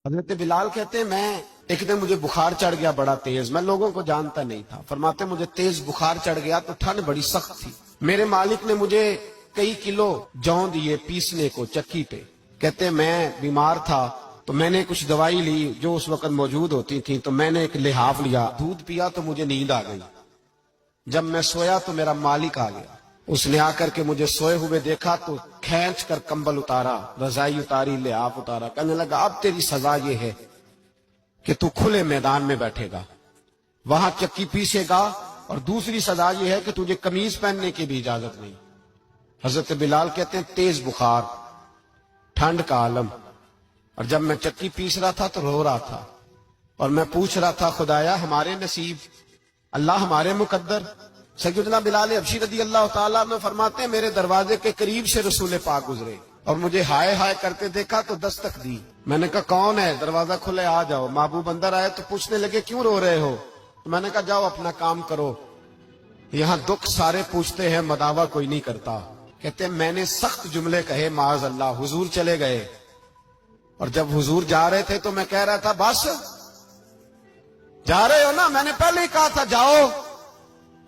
حضرت بلال کہتے ہیں میں ایک دن مجھے بخار چڑھ گیا بڑا تیز، میں لوگوں کو جانتا نہیں تھا۔ فرماتے مجھے تیز بخار چڑھ گیا تو ٹھنڈ بڑی سخت تھی، میرے مالک نے مجھے کئی کلو جوں دیے پیسنے کو چکی پہ۔ کہتے میں بیمار تھا تو میں نے کچھ دوائی لی جو اس وقت موجود ہوتی تھی، تو میں نے ایک لحاف لیا، دودھ پیا تو مجھے نیند آ گئی۔ جب میں سویا تو میرا مالک آ گیا، اس نے آ کر کے مجھے سوئے ہوئے دیکھا تو کھینچ کر کمبل اتارا، رضائی اتاری، لحاف اتارا، کہنے لگا اب تیری سزا یہ ہے کہ تو کھلے میدان میں بیٹھے گا، وہاں چکی پیسے گا، اور دوسری سزا یہ ہے کہ تجھے قمیض پہننے کی بھی اجازت نہیں۔ حضرت بلال کہتے ہیں تیز بخار، ٹھنڈ کا عالم، اور جب میں چکی پیس رہا تھا تو رو رہا تھا، اور میں پوچھ رہا تھا خدایا ہمارے نصیب، اللہ ہمارے مقدر۔ سیدنا بلال حبشی رضی اللہ تعالیٰ عنہ فرماتے ہیں میرے دروازے کے قریب سے رسول پاک گزرے اور مجھے ہائے ہائے کرتے دیکھا تو دستک دی۔ میں نے کہا کون ہے؟ دروازہ کھلے، آ جاؤ۔ محبوب اندر آئے تو پوچھنے لگے کیوں رو رہے ہو؟ تو میں نے کہا جاؤ اپنا کام کرو، یہاں دکھ سارے پوچھتے ہیں مداوا کوئی نہیں کرتا۔ کہتے ہیں میں نے سخت جملے کہے معاذ اللہ، حضور چلے گئے، اور جب حضور جا رہے تھے تو میں کہہ رہا تھا بس جا رہے ہو نا، میں نے پہلے ہی کہا تھا جاؤ۔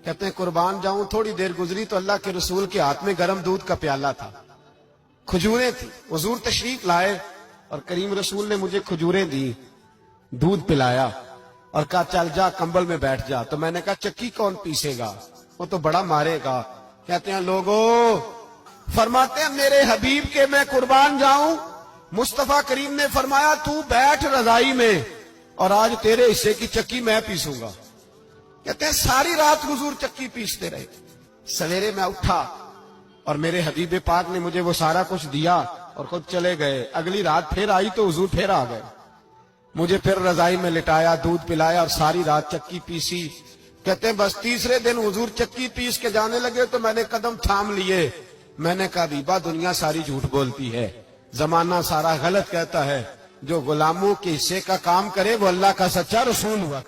کہتے ہیں قربان جاؤں، تھوڑی دیر گزری تو اللہ کے رسول کے ہاتھ میں گرم دودھ کا پیالہ تھا، کھجوریں تھی، حضور تشریف لائے اور کریم رسول نے مجھے کھجوریں دی، دودھ پلایا اور کہا چل جا کمبل میں بیٹھ جا۔ تو میں نے کہا چکی کون پیسے گا، وہ تو بڑا مارے گا۔ کہتے ہیں لوگوں، فرماتے ہیں میرے حبیب کے میں قربان جاؤں، مصطفیٰ کریم نے فرمایا تو بیٹھ رضائی میں اور آج تیرے حصے کی چکی میں پیسوں گا۔ کہتے ہیں ساری رات حضور چکی پیستے رہے، سویرے میں اٹھا اور میرے حبیب پاک نے مجھے وہ سارا کچھ دیا اور خود چلے گئے۔ اگلی رات پھر آئی تو حضور پھر آ گئے، مجھے پھر رضائی میں لٹایا، دودھ پلایا اور ساری رات چکی پیسی۔ کہتے ہیں بس تیسرے دن حضور چکی پیس کے جانے لگے تو میں نے قدم تھام لیے، میں نے کہا بیبا دنیا ساری جھوٹ بولتی ہے، زمانہ سارا غلط کہتا ہے، جو غلاموں کے حصے کا کام کرے وہ اللہ کا سچا رسول ہوا۔